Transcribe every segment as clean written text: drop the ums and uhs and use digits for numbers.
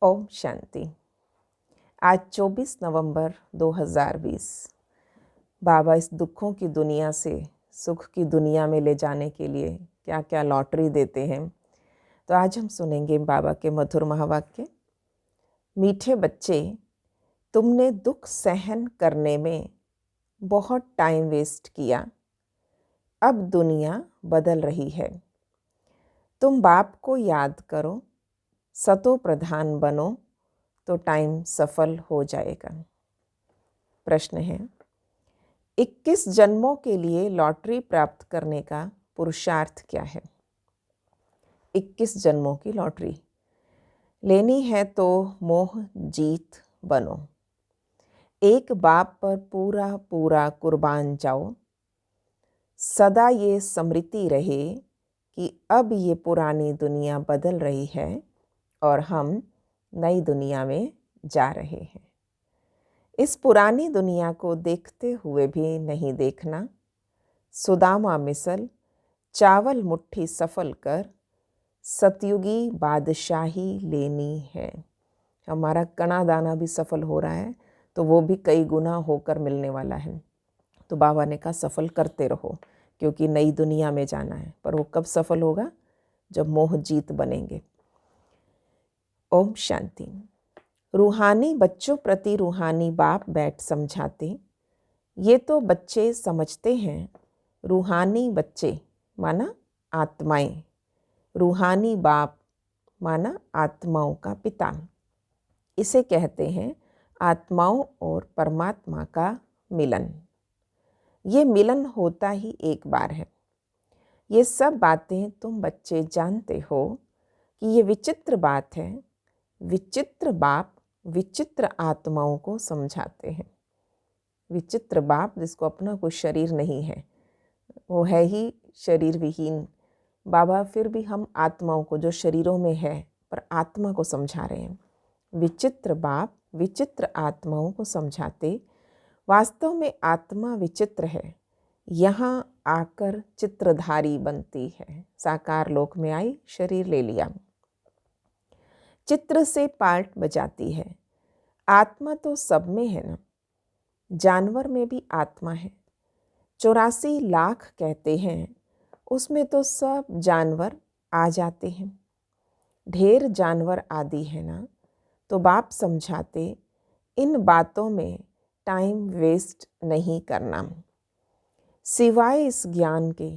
ओम शांति। आज 24 नवंबर 2020। बाबा इस दुखों की दुनिया से सुख की दुनिया में ले जाने के लिए क्या क्या लॉटरी देते हैं। तो आज हम सुनेंगे बाबा के मधुर महावाक्य। मीठे बच्चे, तुमने दुख सहन करने में बहुत टाइम वेस्ट किया। अब दुनिया बदल रही है। तुम बाप को याद करो, सतो प्रधान बनो तो टाइम सफल हो जाएगा। प्रश्न है, 21 जन्मों के लिए लॉटरी प्राप्त करने का पुरुषार्थ क्या है? 21 जन्मों की लॉटरी लेनी है तो मोह जीत बनो। एक बाप पर पूरा पूरा कुर्बान जाओ। सदा ये स्मृति रहे कि अब ये पुरानी दुनिया बदल रही है और हम नई दुनिया में जा रहे हैं। इस पुरानी दुनिया को देखते हुए भी नहीं देखना। सुदामा मिसल चावल मुट्ठी सफल कर सतयुगी बादशाही लेनी है। हमारा कणा दाना भी सफल हो रहा है तो वो भी कई गुना होकर मिलने वाला है। तो बाबा ने कहा सफल करते रहो क्योंकि नई दुनिया में जाना है। पर वो कब सफल होगा? जब मोह जीत बनेंगे। ओम शांति। रूहानी बच्चों प्रति रूहानी बाप बैठ समझाते। ये तो बच्चे समझते हैं, रूहानी बच्चे माना आत्माएं, रूहानी बाप माना आत्माओं का पिता। इसे कहते हैं आत्माओं और परमात्मा का मिलन। ये मिलन होता ही एक बार है। ये सब बातें तुम बच्चे जानते हो कि ये विचित्र बात है। विचित्र बाप विचित्र आत्माओं को समझाते हैं। विचित्र बाप जिसको अपना कोई शरीर नहीं है, वो है ही शरीर विहीन। बाबा फिर भी हम आत्माओं को जो शरीरों में है पर आत्मा को समझा रहे हैं। विचित्र बाप विचित्र आत्माओं को समझाते। वास्तव में आत्मा विचित्र है, यहाँ आकर चित्रधारी बनती है। साकार लोक में आई, शरीर ले लिया, चित्र से पार्ट बजाती है। आत्मा तो सब में है ना। जानवर में भी आत्मा है। 84 लाख कहते हैं, उसमें तो सब जानवर आ जाते हैं। ढेर जानवर आदि है ना। तो बाप समझाते इन बातों में टाइम वेस्ट नहीं करना। सिवाय इस ज्ञान के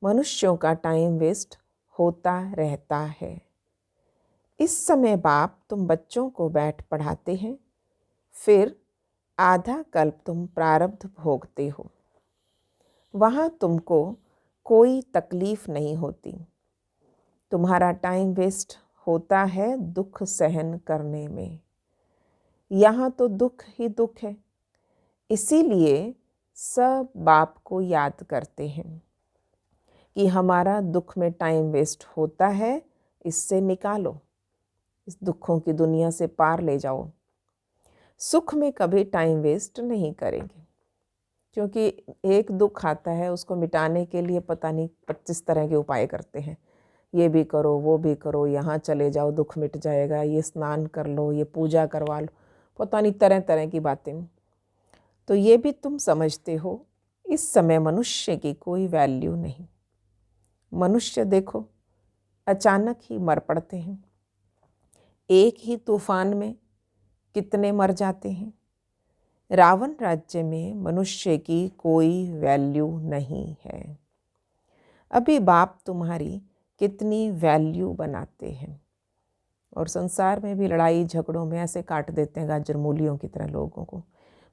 मनुष्यों का टाइम वेस्ट होता रहता है। इस समय बाप तुम बच्चों को बैठ पढ़ाते हैं, फिर आधा कल्प तुम प्रारब्ध भोगते हो। वहाँ तुमको कोई तकलीफ नहीं होती। तुम्हारा टाइम वेस्ट होता है दुख सहन करने में। यहाँ तो दुख ही दुख है। इसीलिए सब बाप को याद करते हैं कि हमारा दुख में टाइम वेस्ट होता है, इससे निकालो, इस दुखों की दुनिया से पार ले जाओ। सुख में कभी टाइम वेस्ट नहीं करेंगे क्योंकि एक दुख आता है उसको मिटाने के लिए पता नहीं 25 तरह के उपाय करते हैं। ये भी करो, वो भी करो, यहाँ चले जाओ दुख मिट जाएगा, ये स्नान कर लो, ये पूजा करवा लो, पता नहीं तरह तरह की बातें। तो ये भी तुम समझते हो इस समय मनुष्य की कोई वैल्यू नहीं। मनुष्य देखो अचानक ही मर पड़ते हैं। एक ही तूफान में कितने मर जाते हैं। रावण राज्य में मनुष्य की कोई वैल्यू नहीं है। अभी बाप तुम्हारी कितनी वैल्यू बनाते हैं और संसार में भी लड़ाई झगड़ों में ऐसे काट देते हैं गाजर मूलियों की तरह लोगों को।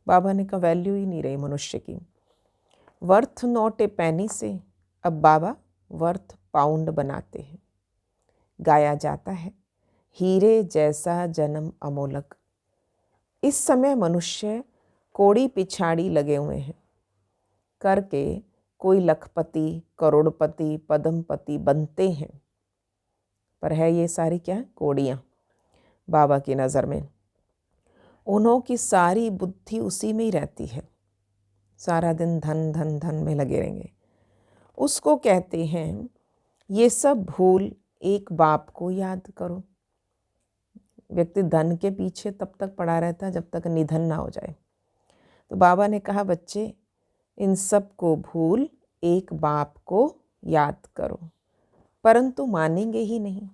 बाबा ने कहा वैल्यू ही नहीं रही मनुष्य की। वर्थ नॉट ए पैनी से अब बाबा वर्थ पाउंड बनाते हैं। गाया जाता है हीरे जैसा जन्म अमोलक। इस समय मनुष्य कोड़ी पिछाड़ी लगे हुए हैं करके कोई लखपति, करोड़पति, पद्मपति बनते हैं, पर है ये सारी क्या कोड़ियाँ बाबा की नज़र में। उन्हों की सारी बुद्धि उसी में ही रहती है। सारा दिन धन धन धन में लगे रहेंगे। उसको कहते हैं ये सब भूल एक बाप को याद करो। व्यक्ति धन के पीछे तब तक पड़ा रहता है जब तक निधन ना हो जाए। तो बाबा ने कहा, बच्चे इन सब को भूल एक बाप को याद करो। परंतु मानेंगे ही नहीं।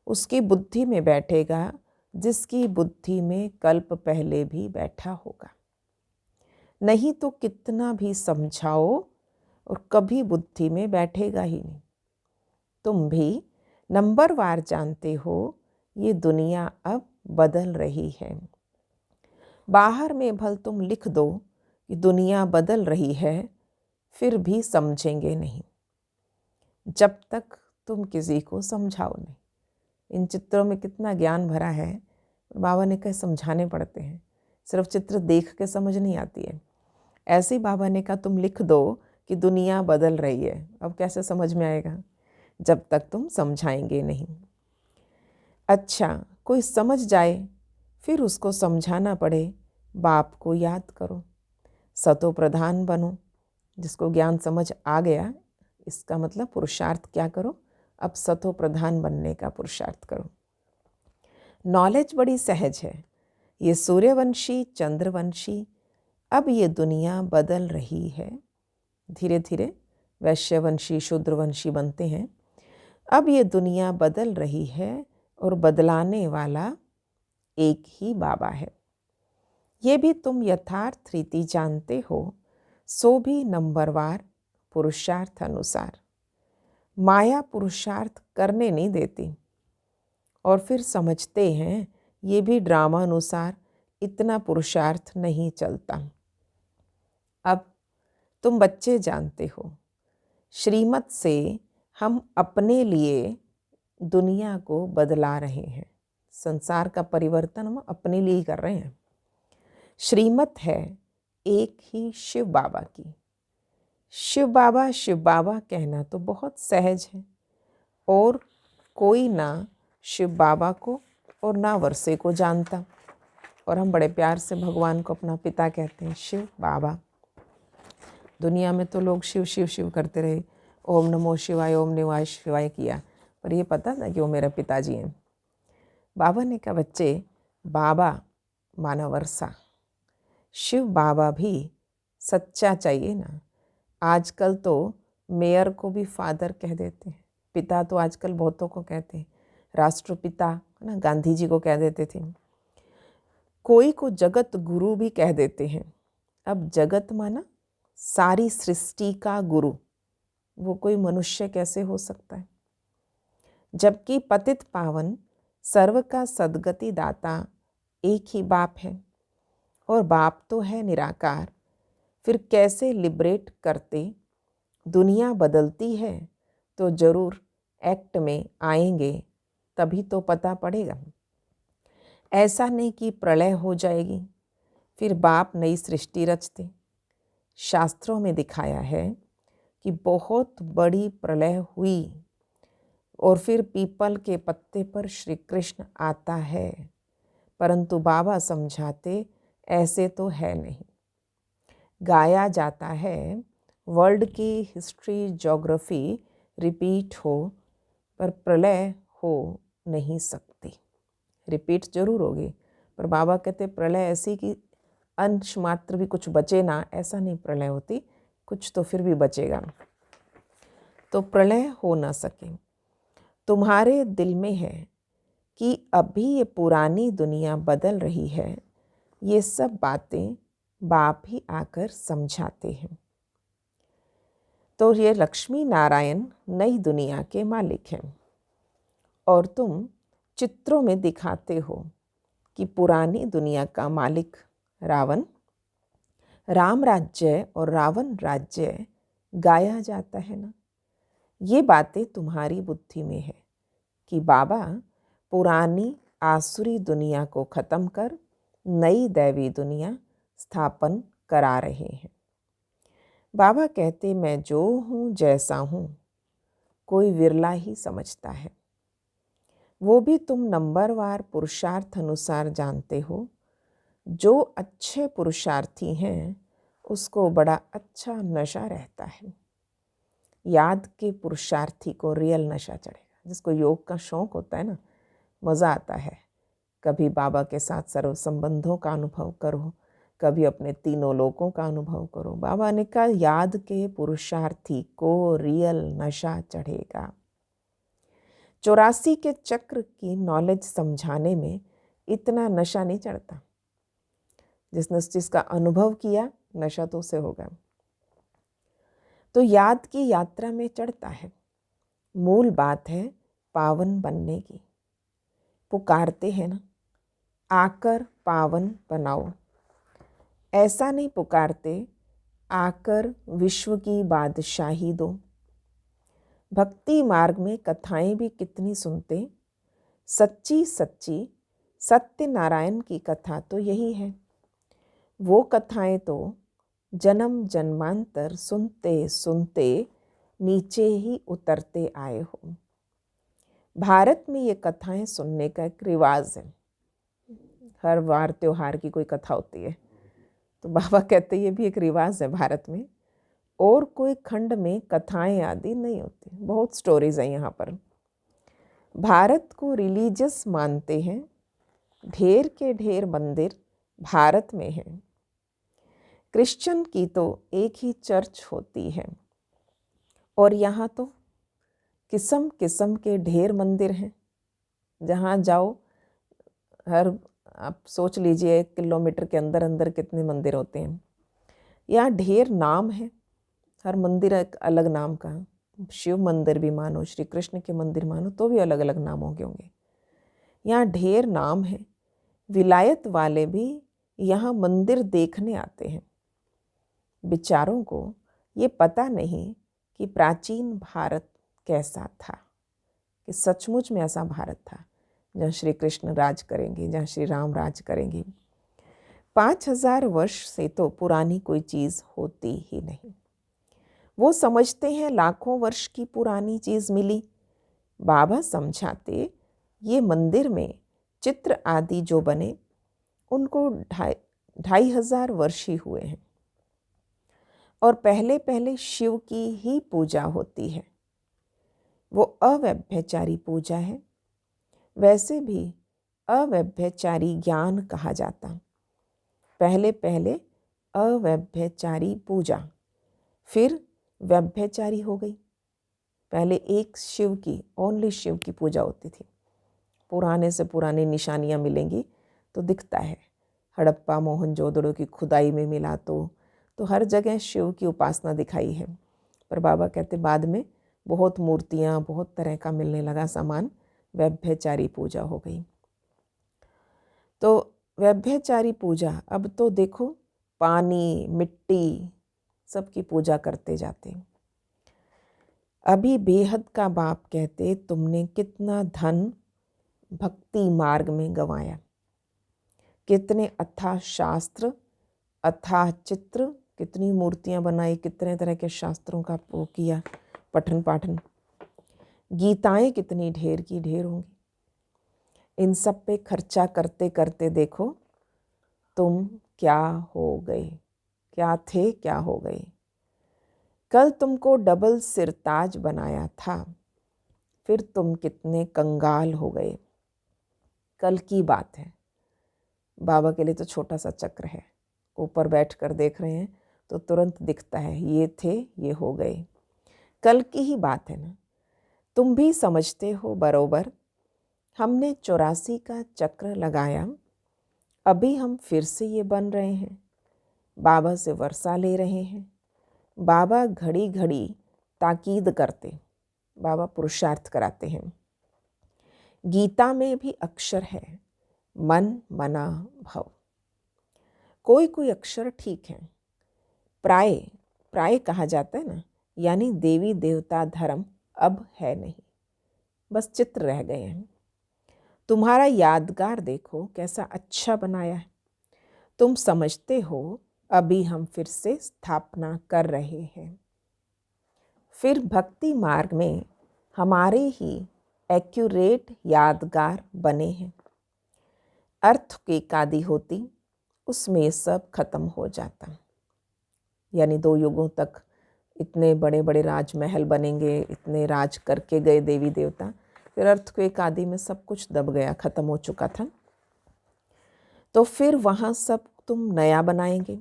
उसकी बुद्धि में बैठेगा जिसकी बुद्धि में कल्प पहले भी बैठा होगा। नहीं तो कितना भी समझाओ और कभी बुद्धि में बैठेगा ही नहीं। तुम भी नंबरवार जानते हो ये दुनिया अब बदल रही है। बाहर में भल तुम लिख दो कि दुनिया बदल रही है, फिर भी समझेंगे नहीं जब तक तुम किसी को समझाओ नहीं। इन चित्रों में कितना ज्ञान भरा है। बाबा ने कहा समझाने पड़ते हैं, सिर्फ चित्र देख के समझ नहीं आती है। ऐसे ही बाबा ने कहा तुम लिख दो कि दुनिया बदल रही है। अब कैसे समझ में आएगा जब तक तुम समझाएंगे नहीं। अच्छा, कोई समझ जाए फिर उसको समझाना पड़े, बाप को याद करो, सतो प्रधान बनो। जिसको ज्ञान समझ आ गया, इसका मतलब पुरुषार्थ क्या करो, अब सतो प्रधान बनने का पुरुषार्थ करो। नॉलेज बड़ी सहज है। ये सूर्यवंशी चंद्रवंशी, अब ये दुनिया बदल रही है। धीरे धीरे वैश्यवंशी शूद्रवंशी बनते हैं। अब ये दुनिया बदल रही है और बदलाने वाला एक ही बाबा है। ये भी तुम यथार्थ रीति जानते हो, सो भी नंबरवार पुरुषार्थ अनुसार। माया पुरुषार्थ करने नहीं देती और फिर समझते हैं ये भी ड्रामा अनुसार इतना पुरुषार्थ नहीं चलता। अब तुम बच्चे जानते हो, श्रीमत से हम अपने लिए दुनिया को बदला रहे हैं। संसार का परिवर्तन हम अपने लिए ही कर रहे हैं। श्रीमत है एक ही शिव बाबा की। शिव बाबा कहना तो बहुत सहज है, और कोई ना शिव बाबा को और ना वर्षे को जानता। और हम बड़े प्यार से भगवान को अपना पिता कहते हैं, शिव बाबा। दुनिया में तो लोग शिव शिव शिव करते रहे, ओम नमो शिवाय ओम नमः शिवाय किया, पर ये पता था कि वो मेरे पिताजी हैं। बाबा ने कहा, बच्चे बाबा माना वर्षा, शिव बाबा भी सच्चा चाहिए ना। आजकल तो मेयर को भी फादर कह देते हैं। पिता तो आजकल बहुतों को कहते हैं, राष्ट्रपिता ना, गांधी जी को कह देते थे। कोई को जगत गुरु भी कह देते हैं। अब जगत माना सारी सृष्टि का गुरु, वो कोई मनुष्य कैसे हो सकता है? जबकि पतित पावन सर्व का सद्गति दाता एक ही बाप है, और बाप तो है निराकार। फिर कैसे लिबरेट करते? दुनिया बदलती है तो जरूर एक्ट में आएंगे, तभी तो पता पड़ेगा। ऐसा नहीं कि प्रलय हो जाएगी फिर बाप नई सृष्टि रचते। शास्त्रों में दिखाया है कि बहुत बड़ी प्रलय हुई और फिर पीपल के पत्ते पर श्री कृष्ण आता है, परंतु बाबा समझाते ऐसे तो है नहीं। गाया जाता है वर्ल्ड की हिस्ट्री ज्योग्राफी रिपीट हो, पर प्रलय हो नहीं सकती। रिपीट जरूर होगी, पर बाबा कहते प्रलय ऐसी कि अंश मात्र भी कुछ बचे ना, ऐसा नहीं प्रलय होती, कुछ तो फिर भी बचेगा। तो प्रलय हो ना सके। तुम्हारे दिल में है कि अभी ये पुरानी दुनिया बदल रही है, ये सब बातें बाप ही आकर समझाते हैं। तो ये लक्ष्मी नारायण नई दुनिया के मालिक हैं, और तुम चित्रों में दिखाते हो कि पुरानी दुनिया का मालिक रावण, राम राज्य और रावण राज्य गाया जाता है ना। ये बातें तुम्हारी बुद्धि में है कि बाबा पुरानी आसुरी दुनिया को खत्म कर नई दैवी दुनिया स्थापन करा रहे हैं। बाबा कहते मैं जो हूँ जैसा हूँ, कोई विरला ही समझता है। वो भी तुम नंबरवार पुरुषार्थ अनुसार जानते हो। जो अच्छे पुरुषार्थी हैं उसको बड़ा अच्छा नशा रहता है। याद के पुरुषार्थी को रियल नशा चढ़ेगा। जिसको योग का शौक होता है ना, मज़ा आता है कभी बाबा के साथ सर्व संबंधों का अनुभव करो, कभी अपने तीनों लोकों का अनुभव करो। बाबा ने कहा याद के पुरुषार्थी को रियल नशा चढ़ेगा। 84 के चक्र की नॉलेज समझाने में इतना नशा नहीं चढ़ता। जिसने उस चीज़ का अनुभव किया नशा तो उसे होगा। तो याद की यात्रा में चढ़ता है। मूल बात है पावन बनने की। पुकारते हैं ना, आकर पावन बनाओ। ऐसा नहीं पुकारते आकर विश्व की बादशाही दो। भक्ति मार्ग में कथाएं भी कितनी सुनते। सच्ची सच्ची सत्यनारायण की कथा तो यही है। वो कथाएं तो जन्म जन्मांतर सुनते सुनते नीचे ही उतरते आए हो। भारत में ये कथाएं सुनने का एक रिवाज है। हर वार त्योहार की कोई कथा होती है, तो बाबा कहते ये भी एक रिवाज है भारत में। और कोई खंड में कथाएं आदि नहीं होती। बहुत स्टोरीज हैं यहाँ पर। भारत को रिलीजियस मानते हैं। ढेर के ढेर मंदिर भारत में हैं। क्रिश्चियन की तो एक ही चर्च होती है, और यहाँ तो किस्म किस्म के ढेर मंदिर हैं। जहाँ जाओ आप सोच लीजिए 1 किलोमीटर के अंदर अंदर कितने मंदिर होते हैं। यहाँ ढेर नाम है। हर मंदिर एक अलग नाम का। शिव मंदिर भी मानो, श्री कृष्ण के मंदिर मानो, तो भी अलग अलग नाम होंगे। यहाँ ढेर नाम है। विलायत वाले भी यहाँ मंदिर देखने आते हैं। बेचारों को ये पता नहीं कि प्राचीन भारत कैसा था, कि सचमुच में ऐसा भारत था जहाँ श्री कृष्ण राज करेंगे, जहाँ श्री राम राज करेंगे। 5000 वर्ष से तो पुरानी कोई चीज़ होती ही नहीं। वो समझते हैं लाखों वर्ष की पुरानी चीज़ मिली। बाबा समझाते ये मंदिर में चित्र आदि जो बने उनको 2500 वर्ष ही हुए हैं, और पहले पहले शिव की ही पूजा होती है। वो अव्यभिचारी पूजा है। वैसे भी अव्यभिचारी ज्ञान कहा जाता। पहले पहले अव्यभिचारी पूजा, फिर व्यभिचारी हो गई। पहले एक शिव की, ओनली शिव की पूजा होती थी। पुराने से पुरानी निशानियाँ मिलेंगी तो दिखता है। हड़प्पा मोहनजोदड़ो की खुदाई में मिला तो हर जगह शिव की उपासना दिखाई है। पर बाबा कहते बाद में बहुत मूर्तियाँ, बहुत तरह का मिलने लगा सामान। व्यभिचारी पूजा हो गई। तो व्यभिचारी पूजा अब तो देखो पानी, मिट्टी सबकी पूजा करते जाते। अभी बेहद का बाप कहते तुमने कितना धन भक्ति मार्ग में गंवाया। कितने अथाह शास्त्र, अथाह चित्र, कितनी मूर्तियां बनाई, कितने तरह के शास्त्रों का वो किया पठन पाठन। गीताएं कितनी ढेर की ढेर होंगी। इन सब पे खर्चा करते करते देखो तुम क्या हो गए, क्या थे क्या हो गए। कल तुमको डबल सिरताज बनाया था, फिर तुम कितने कंगाल हो गए। कल की बात है। बाबा के लिए तो छोटा सा चक्र है। ऊपर बैठकर देख रहे हैं तो तुरंत दिखता है ये थे, ये हो गए। कल की ही बात है ना। तुम भी समझते हो बरोबर। हमने 84 का चक्र लगाया, अभी हम फिर से ये बन रहे हैं। बाबा से वर्षा ले रहे हैं। बाबा घड़ी घड़ी ताकीद करते, बाबा पुरुषार्थ कराते हैं। गीता में भी अक्षर है मन मना भव। कोई कोई अक्षर ठीक है। प्राय प्राय कहा जाता है ना, यानी देवी देवता धर्म अब है नहीं, बस चित्र रह गए हैं। तुम्हारा यादगार देखो कैसा अच्छा बनाया है। तुम समझते हो अभी हम फिर से स्थापना कर रहे हैं। फिर भक्ति मार्ग में हमारे ही एक्यूरेट यादगार बने हैं। अर्थ की कादी होती उसमें ये सब खत्म हो जाता। यानी 2 युगों तक इतने बड़े बड़े राजमहल बनेंगे, इतने राज करके गए देवी देवता, फिर अर्थक्वेक आदि में सब कुछ दब गया, खत्म हो चुका था। तो फिर वहाँ सब तुम नया बनाएंगे।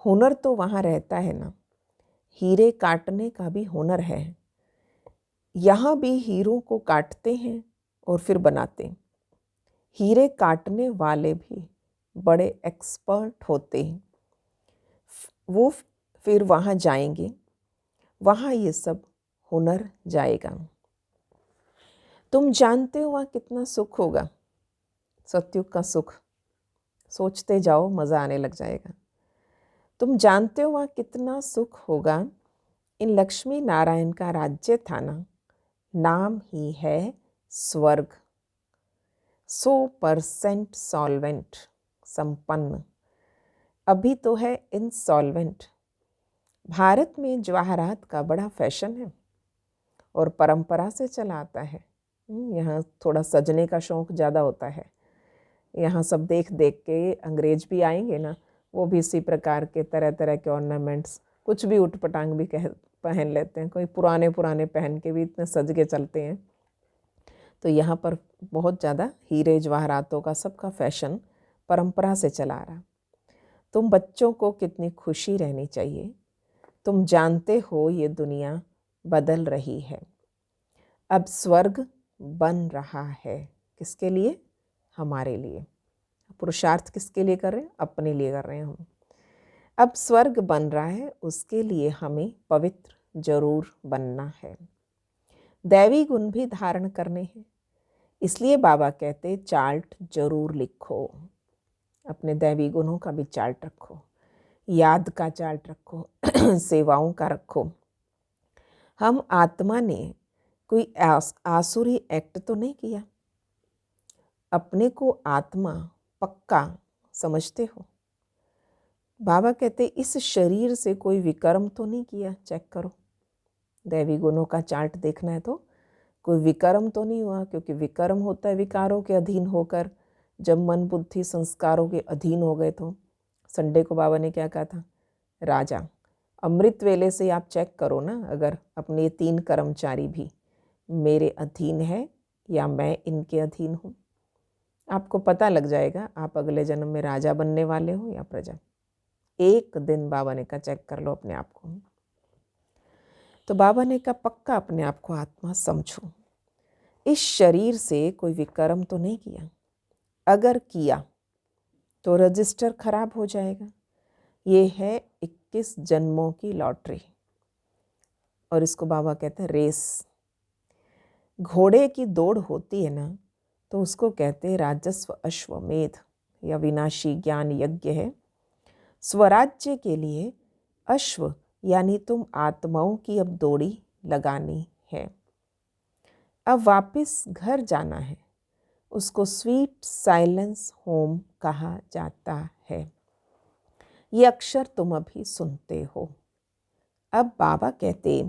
हुनर तो वहाँ रहता है ना, हीरे काटने का भी हुनर है। यहाँ भी हीरों को काटते हैं और फिर बनाते हैं। हीरे काटने वाले भी बड़े एक्सपर्ट होते हैं। वो फिर वहाँ जाएंगे, वहाँ ये सब हुनर जाएगा। तुम जानते हो वहाँ कितना सुख होगा, सतयुग का सुख। सोचते जाओ, मज़ा आने लग जाएगा। तुम जानते हो वहाँ कितना सुख होगा। इन लक्ष्मी नारायण का राज्य था ना, नाम ही है स्वर्ग। 100% सॉल्वेंट, संपन्न। अभी तो है इंसॉल्वेंट। भारत में जवाहरात का बड़ा फैशन है और परंपरा से चला आता है। यहाँ थोड़ा सजने का शौक़ ज़्यादा होता है। यहाँ सब देख देख के अंग्रेज भी आएंगे ना, वो भी इसी प्रकार के तरह तरह के ऑर्नामेंट्स, कुछ भी उटपटांग भी पहन लेते हैं। कोई पुराने पुराने पहन के भी इतने सज के चलते हैं। तो यहाँ पर बहुत ज़्यादा हीरे जवाहरातों का सबका फैशन परंपरा से चला आ रहा। तुम बच्चों को कितनी खुशी रहनी चाहिए। तुम जानते हो ये दुनिया बदल रही है। अब स्वर्ग बन रहा है। किसके लिए? हमारे लिए। पुरुषार्थ किसके लिए कर रहे हैं? अपने लिए कर रहे हैं हम। अब स्वर्ग बन रहा है, उसके लिए हमें पवित्र जरूर बनना है। दैवी गुण भी धारण करने हैं। इसलिए बाबा कहते चार्ट जरूर लिखो। अपने दैवी गुणों का भी चार्ट रखो, याद का चार्ट रखो, सेवाओं का रखो। हम आत्मा ने कोई आसुरी एक्ट तो नहीं किया। अपने को आत्मा पक्का समझते हो। बाबा कहते इस शरीर से कोई विकर्म तो नहीं किया, चेक करो। दैवी गुणों का चार्ट देखना है तो कोई विकर्म तो नहीं हुआ, क्योंकि विकर्म होता है विकारों के अधीन होकर। जब मन बुद्धि संस्कारों के अधीन हो गए तो संडे को बाबा ने क्या कहा था? राजा अमृत वेले से आप चेक करो ना, अगर अपने ये 3 कर्मचारी भी मेरे अधीन है या मैं इनके अधीन हूँ, आपको पता लग जाएगा आप अगले जन्म में राजा बनने वाले हो या प्रजा। एक दिन बाबा ने कहा चेक कर लो अपने आप को। तो बाबा ने कहा पक्का अपने आप को आत्मा समझो। इस शरीर से कोई विकर्म तो नहीं किया। अगर किया तो रजिस्टर खराब हो जाएगा। ये है 21 जन्मों की लॉटरी, और इसको बाबा कहते हैं रेस। घोड़े की दौड़ होती है ना, तो उसको कहते हैं राजस्व अश्वमेध या विनाशी ज्ञान यज्ञ है। स्वराज्य के लिए अश्व यानी तुम आत्माओं की अब दौड़ी लगानी है। अब वापस घर जाना है। उसको स्वीट साइलेंस होम कहा जाता है। ये अक्षर तुम अभी सुनते हो। अब बाबा कहते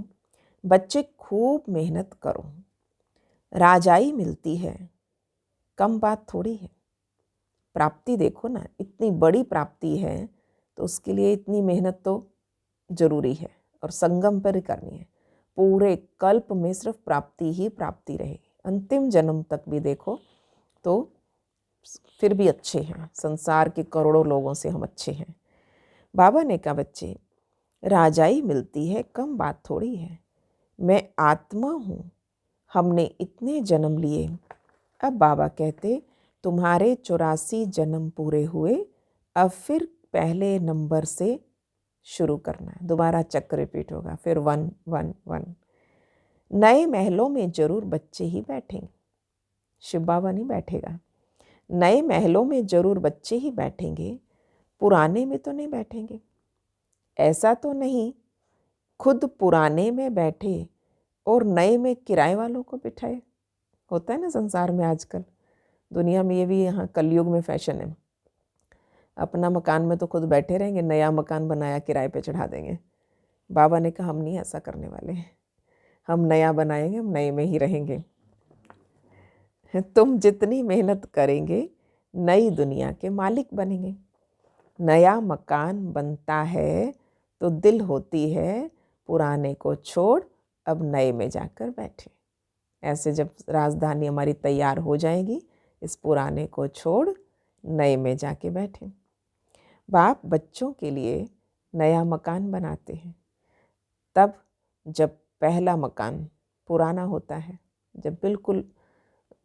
बच्चे खूब मेहनत करो। राजाई मिलती है, कम बात थोड़ी है। प्राप्ति देखो ना, इतनी बड़ी प्राप्ति है तो उसके लिए इतनी मेहनत तो जरूरी है, और संगम पर ही करनी है। पूरे कल्प में सिर्फ प्राप्ति ही प्राप्ति रहेगी। अंतिम जन्म तक भी देखो तो फिर भी अच्छे हैं। संसार के करोड़ों लोगों से हम अच्छे हैं। बाबा ने कहा बच्चे राजाई मिलती है, कम बात थोड़ी है। मैं आत्मा हूँ, हमने इतने जन्म लिए। अब बाबा कहते तुम्हारे 84 जन्म पूरे हुए, अब फिर पहले नंबर से शुरू करना है। दोबारा चक्र रिपीट होगा, फिर 1 1 1। नए महलों में जरूर बच्चे ही बैठेंगे, शिव बाबा नहीं बैठेगा। नए महलों में जरूर बच्चे ही बैठेंगे, पुराने में तो नहीं बैठेंगे। ऐसा तो नहीं खुद पुराने में बैठे और नए में किराए वालों को बिठाए। होता है ना संसार में आजकल, दुनिया में, ये भी यहाँ कलयुग में फैशन है। अपना मकान में तो खुद बैठे रहेंगे, नया मकान बनाया किराए पे चढ़ा देंगे। बाबा ने कहा हम नहीं ऐसा करने वाले हैं। हम नया बनाएंगे, हम नए में ही रहेंगे। तुम जितनी मेहनत करेंगे नई दुनिया के मालिक बनेंगे। नया मकान बनता है तो दिल होती है पुराने को छोड़ अब नए में जाकर बैठे। ऐसे जब राजधानी हमारी तैयार हो जाएगी, इस पुराने को छोड़ नए में जाके बैठे। बाप बच्चों के लिए नया मकान बनाते हैं तब जब पहला मकान पुराना होता है, जब बिल्कुल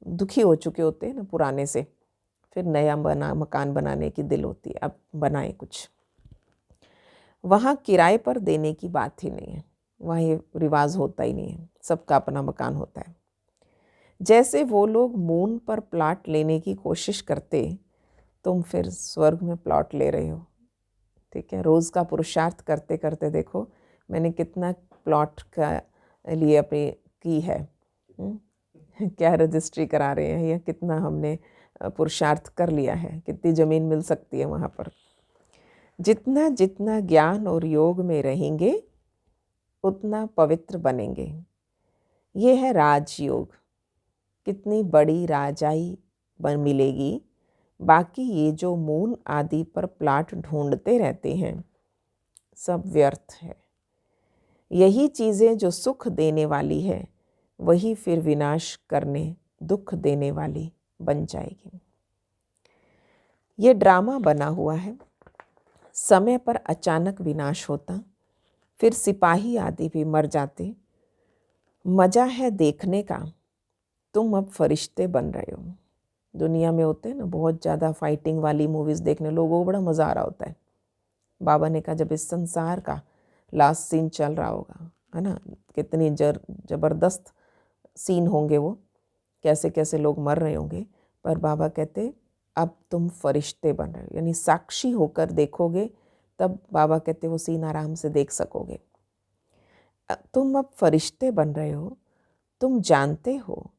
दुखी हो चुके होते हैं ना पुराने से, फिर नया मकान बनाने की दिल होती है, अब बनाए कुछ। वहाँ किराए पर देने की बात ही नहीं है, वहाँ ये रिवाज होता ही नहीं है, सबका अपना मकान होता है। जैसे वो लोग मून पर प्लॉट लेने की कोशिश करते, तुम फिर स्वर्ग में प्लॉट ले रहे हो। ठीक है, रोज़ का पुरुषार्थ करते करते देखो मैंने कितना प्लॉट का लिए अपनी की है, क्या रजिस्ट्री करा रहे हैं या कितना हमने पुरुषार्थ कर लिया है, कितनी ज़मीन मिल सकती है वहाँ पर। जितना जितना ज्ञान और योग में रहेंगे उतना पवित्र बनेंगे। ये है राजयोग। कितनी बड़ी राजाई मिलेगी। बाकी ये जो मून आदि पर प्लाट ढूंढते रहते हैं सब व्यर्थ है। यही चीज़ें जो सुख देने वाली है वही फिर विनाश करने दुख देने वाली बन जाएगी। ये ड्रामा बना हुआ है। समय पर अचानक विनाश होता, फिर सिपाही आदि भी मर जाते। मज़ा है देखने का, तुम अब फरिश्ते बन रहे हो। दुनिया में होते हैं ना बहुत ज़्यादा फाइटिंग वाली मूवीज़ देखने लोगों को बड़ा मज़ा आ रहा होता है। बाबा ने कहा जब इस संसार का लास्ट सीन चल रहा होगा, है ना, कितनी ज़बरदस्त सीन होंगे वो, कैसे कैसे लोग मर रहे होंगे, पर बाबा कहते अब तुम फरिश्ते बन रहे हो, यानी साक्षी होकर देखोगे, तब बाबा कहते वो सीन आराम से देख सकोगे। तुम अब फरिश्ते बन रहे हो, तुम जानते हो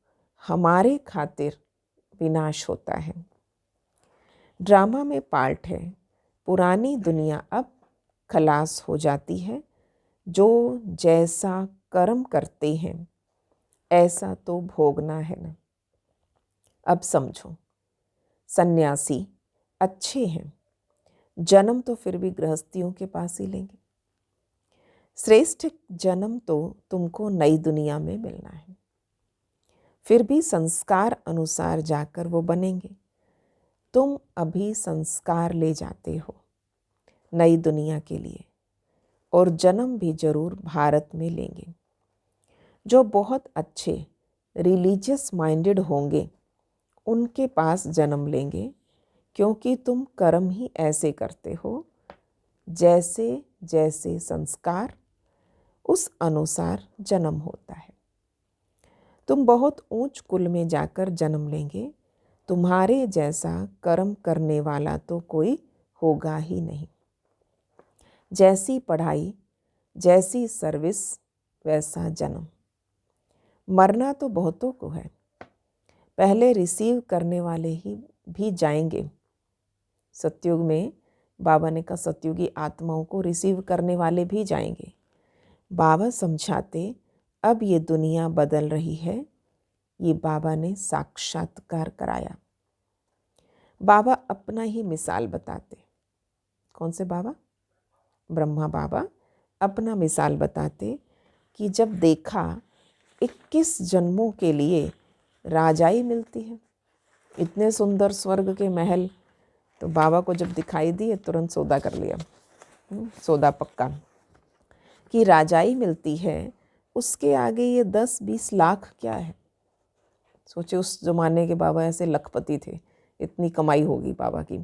हमारे खातिर विनाश होता है। ड्रामा में पार्ट है। पुरानी दुनिया अब खलास हो जाती है। जो जैसा कर्म करते हैं ऐसा तो भोगना है ना। अब समझो, सन्यासी अच्छे हैं, जन्म तो फिर भी गृहस्थियों के पास ही लेंगे। श्रेष्ठ जन्म तो तुमको नई दुनिया में मिलना है, फिर भी संस्कार अनुसार जाकर वो बनेंगे। तुम अभी संस्कार ले जाते हो नई दुनिया के लिए, और जन्म भी जरूर भारत में लेंगे। जो बहुत अच्छे रिलीजियस माइंडेड होंगे उनके पास जन्म लेंगे, क्योंकि तुम कर्म ही ऐसे करते हो जैसे जैसे संस्कार उस अनुसार जन्म होता है। तुम बहुत ऊंच कुल में जाकर जन्म लेंगे। तुम्हारे जैसा कर्म करने वाला तो कोई होगा ही नहीं। जैसी पढ़ाई, जैसी सर्विस, वैसा जन्म। मरना तो बहुतों को है, पहले रिसीव करने वाले ही भी जाएंगे। सतयुग में बाबा ने कहा सतयुगी आत्माओं को रिसीव करने वाले भी जाएंगे। बाबा समझाते अब ये दुनिया बदल रही है, ये बाबा ने साक्षात्कार कराया। बाबा अपना ही मिसाल बताते। कौन से बाबा? ब्रह्मा बाबा अपना मिसाल बताते कि जब देखा 21 जन्मों के लिए राजाई मिलती है, इतने सुंदर स्वर्ग के महल, तो बाबा को जब दिखाई दिए तुरंत सौदा कर लिया, सौदा पक्का कि राजाई मिलती है। उसके आगे ये 10-20 लाख क्या है। सोचे उस जमाने के बाबा ऐसे लखपति थे, इतनी कमाई होगी बाबा की।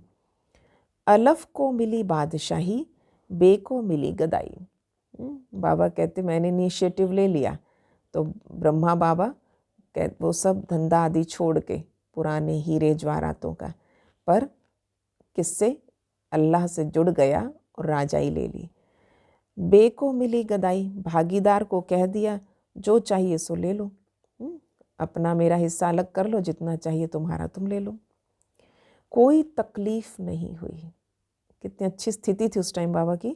अलफ को मिली बादशाही, बे को मिली गदाई। बाबा कहते मैंने इनिशिएटिव ले लिया, तो ब्रह्मा बाबा कहते वो सब धंधा आदि छोड़ के पुराने हीरे जवाहरातों का, पर किससे? अल्लाह से जुड़ गया और राजाई ले ली। बे को मिली गदाई, भागीदार को कह दिया जो चाहिए सो ले लो, अपना मेरा हिस्सा अलग कर लो, जितना चाहिए तुम्हारा तुम ले लो। कोई तकलीफ नहीं हुई। कितनी अच्छी स्थिति थी उस टाइम बाबा की,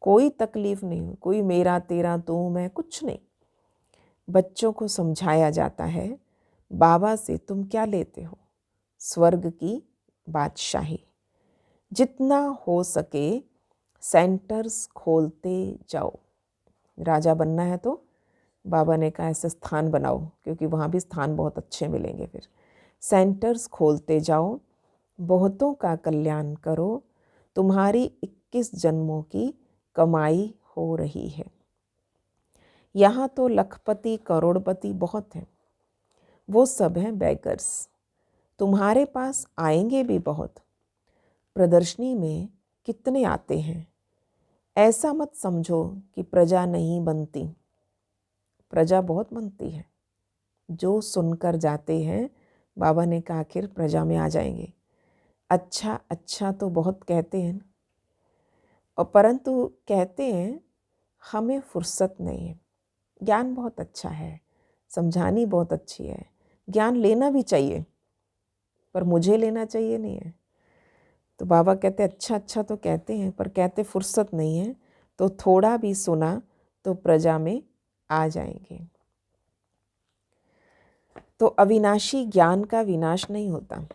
कोई तकलीफ नहीं हुई, कोई मेरा तेरा तू मैं कुछ नहीं। बच्चों को समझाया जाता है बाबा से तुम क्या लेते हो? स्वर्ग की बादशाही। जितना हो सके सेंटर्स खोलते जाओ। राजा बनना है तो बाबा ने कहा ऐसे स्थान बनाओ, क्योंकि वहाँ भी स्थान बहुत अच्छे मिलेंगे। फिर सेंटर्स खोलते जाओ, बहुतों का कल्याण करो, तुम्हारी 21 जन्मों की कमाई हो रही है। यहाँ तो लखपति करोड़पति बहुत हैं, वो सब हैं बेगर्स। तुम्हारे पास आएंगे भी बहुत। प्रदर्शनी में कितने आते हैं। ऐसा मत समझो कि प्रजा नहीं बनती, प्रजा बहुत बनती है। जो सुनकर जाते हैं, बाबा ने कहा आखिर प्रजा में आ जाएंगे। अच्छा अच्छा तो बहुत कहते हैं, और परंतु कहते हैं हमें फुर्सत नहीं है। ज्ञान बहुत अच्छा है, समझानी बहुत अच्छी है, ज्ञान लेना भी चाहिए, पर मुझे लेना चाहिए नहीं है। तो बाबा कहते अच्छा अच्छा तो कहते हैं, पर कहते फुर्सत नहीं है, तो थोड़ा भी सुना तो प्रजा में आ जाएंगे। तो अविनाशी ज्ञान का विनाश नहीं होता।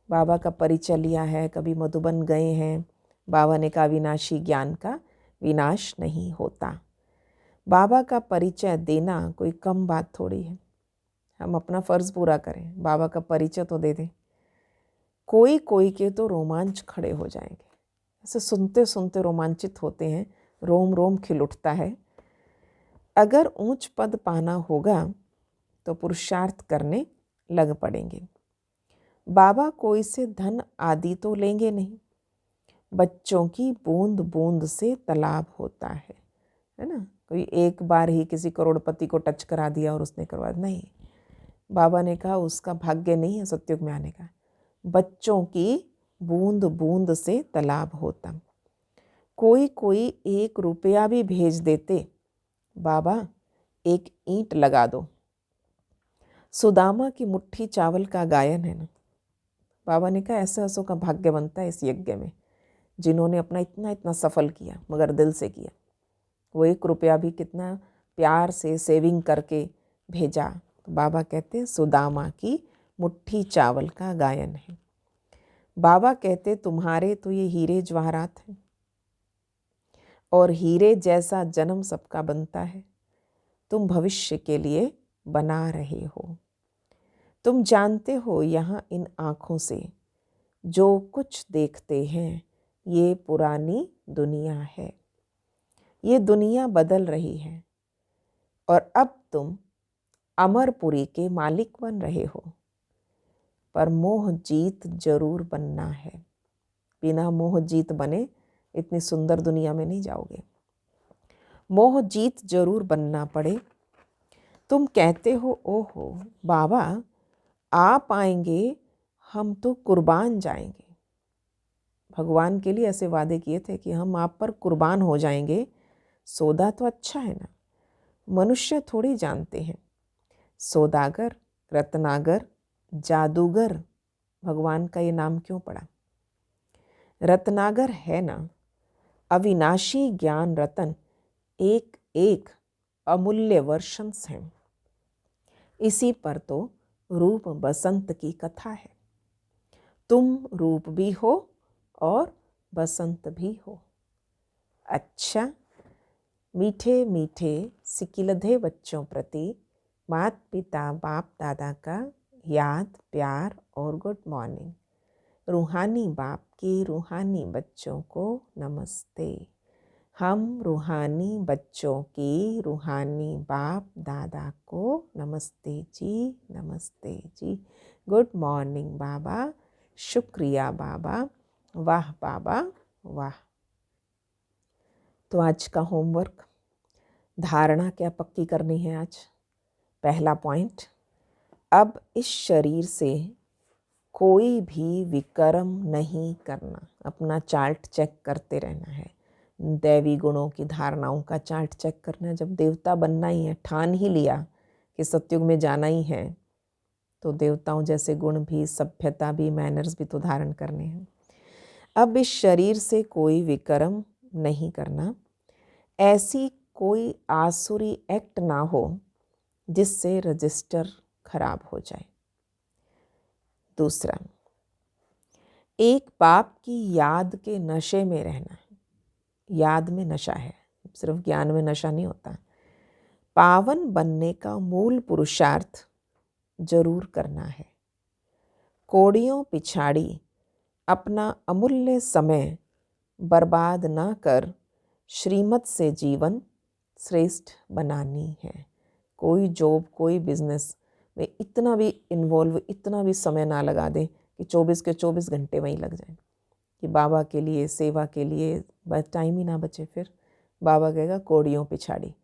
बाबा का परिचय लिया है, कभी मधुबन गए हैं, बाबा ने कहा अविनाशी ज्ञान का विनाश नहीं होता। बाबा का परिचय देना कोई कम बात थोड़ी है। हम अपना फ़र्ज़ पूरा करें, बाबा का परिचय तो दे दें। कोई कोई के तो रोमांच खड़े हो जाएंगे, ऐसे सुनते सुनते रोमांचित होते हैं, रोम रोम खिल उठता है। अगर ऊंच पद पाना होगा तो पुरुषार्थ करने लग पड़ेंगे। बाबा कोई से धन आदि तो लेंगे नहीं। बच्चों की बूंद बूंद से तालाब होता है ना। कोई एक बार ही किसी करोड़पति को टच करा दिया और उसने करवा नहीं। बाबा ने कहा उसका भाग्य नहीं है सतयुग में आने का। बच्चों की बूंद बूंद से तालाब होता। कोई कोई 1 रुपया भी भेज देते, बाबा 1 ईंट लगा दो। सुदामा की मुट्ठी चावल का गायन है ना। बाबा ने कहा ऐसा ऐसों का भाग्य बनता है इस यज्ञ में, जिन्होंने अपना इतना इतना सफल किया, मगर दिल से किया। वो 1 रुपया भी कितना प्यार से सेविंग करके भेजा। तो बाबा कहते हैं सुदामा की मुट्ठी चावल का गायन है। बाबा कहते तुम्हारे तो ये हीरे जवाहरात हैं, और हीरे जैसा जन्म सबका बनता है। तुम भविष्य के लिए बना रहे हो। तुम जानते हो यहाँ इन आँखों से जो कुछ देखते हैं ये पुरानी दुनिया है। ये दुनिया बदल रही है और अब तुम अमरपुरी के मालिक बन रहे हो, पर मोह जीत जरूर बनना है। बिना मोह जीत बने इतनी सुंदर दुनिया में नहीं जाओगे। मोह जीत जरूर बनना पड़े। तुम कहते हो ओहो बाबा आप आएंगे, हम तो कुर्बान जाएंगे। भगवान के लिए ऐसे वादे किए थे कि हम आप पर कुर्बान हो जाएंगे। सौदा तो अच्छा है ना, मनुष्य थोड़ी जानते हैं। सौदागर, रत्नागर, जादूगर, भगवान का ये नाम क्यों पड़ा? रत्नागर है ना, अविनाशी ज्ञान रतन एक एक अमूल्य वर्षंस हैं। इसी पर तो रूप बसंत की कथा है। तुम रूप भी हो और बसंत भी हो। अच्छा, मीठे मीठे सिकिलधे बच्चों प्रति माता पिता बाप दादा का याद प्यार और गुड मॉर्निंग। रूहानी बाप के रूहानी बच्चों को नमस्ते। हम रूहानी बच्चों की रूहानी बाप दादा को नमस्ते जी, नमस्ते जी। गुड मॉर्निंग बाबा, शुक्रिया बाबा, वाह बाबा वाह। तो आज का होमवर्क, धारणा क्या पक्की करनी है आज। पहला पॉइंट, अब इस शरीर से कोई भी विकर्म नहीं करना। अपना चार्ट चेक करते रहना है। दैवी गुणों की धारणाओं का चार्ट चेक करना है। जब देवता बनना ही है, ठान ही लिया कि सतयुग में जाना ही है, तो देवताओं जैसे गुण भी, सभ्यता भी, मैनर्स भी तो धारण करने हैं। अब इस शरीर से कोई विकर्म नहीं करना। ऐसी कोई आसुरी एक्ट ना हो जिससे रजिस्टर खराब हो जाए। दूसरा, एक बाप की याद के नशे में रहना है। याद में नशा है, सिर्फ ज्ञान में नशा नहीं होता। पावन बनने का मूल पुरुषार्थ जरूर करना है। कोड़ियों पिछाड़ी अपना अमूल्य समय बर्बाद ना कर श्रीमत से जीवन श्रेष्ठ बनानी है। कोई जॉब, कोई बिजनेस में इतना भी इन्वॉल्व, इतना भी समय ना लगा दे कि 24 के 24 घंटे वहीं लग जाए, कि बाबा के लिए, सेवा के लिए बस टाइम ही ना बचे। फिर बाबा कहेगा कोड़ियों पिछाड़ी,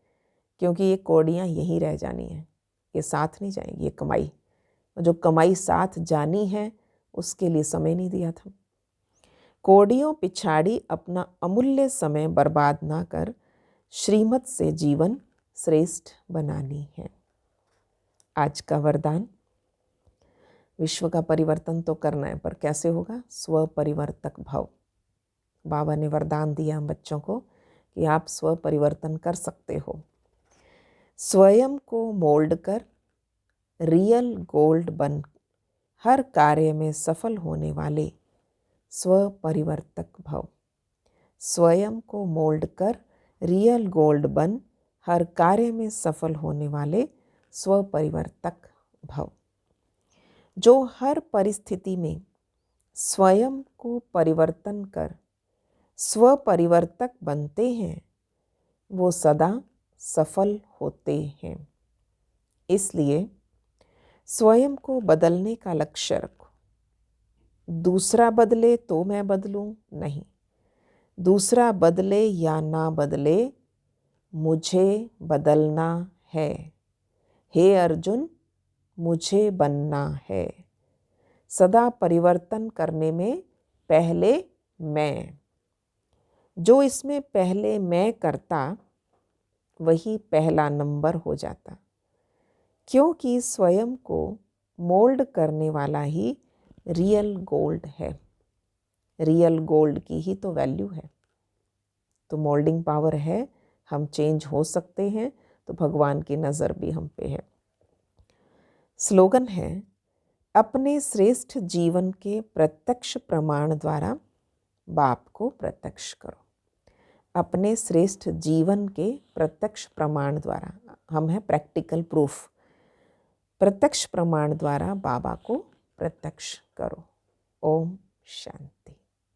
क्योंकि ये कोड़ियाँ यहीं रह जानी हैं, ये साथ नहीं जाएंगी। ये कमाई, जो कमाई साथ जानी है उसके लिए समय नहीं दिया था। कोड़ियों पिछाड़ी अपना अमूल्य समय बर्बाद ना कर श्रीमत से जीवन श्रेष्ठ बनानी है। आज का वरदान, विश्व का परिवर्तन तो करना है, पर कैसे होगा? स्व परिवर्तक भव। बाबा ने वरदान दिया हम बच्चों को कि आप स्व परिवर्तन कर सकते हो। स्वयं को मोल्ड कर रियल गोल्ड बन हर कार्य में सफल होने वाले स्व परिवर्तक भव। स्वयं को मोल्ड कर रियल गोल्ड बन हर कार्य में सफल होने वाले स्व परिवर्तक भव। जो हर परिस्थिति में स्वयं को परिवर्तन कर स्व परिवर्तक बनते हैं, वो सदा सफल होते हैं। इसलिए स्वयं को बदलने का लक्ष्य रखो। दूसरा बदले तो मैं बदलूं नहीं, दूसरा बदले या ना बदले, मुझे बदलना है। हे अर्जुन, मुझे बनना है। सदा परिवर्तन करने में पहले मैं। जो इसमें पहले मैं करता वही पहला नंबर हो जाता, क्योंकि स्वयं को मोल्ड करने वाला ही रियल गोल्ड है। रियल गोल्ड की ही तो वैल्यू है, तो मोल्डिंग पावर है। हम चेंज हो सकते हैं, तो भगवान की नज़र भी हम पे है। स्लोगन है, अपने श्रेष्ठ जीवन के प्रत्यक्ष प्रमाण द्वारा बाप को प्रत्यक्ष करो। अपने श्रेष्ठ जीवन के प्रत्यक्ष प्रमाण द्वारा, हम हैं प्रैक्टिकल प्रूफ, प्रत्यक्ष प्रमाण द्वारा बाबा को प्रत्यक्ष करो। ओम शांति।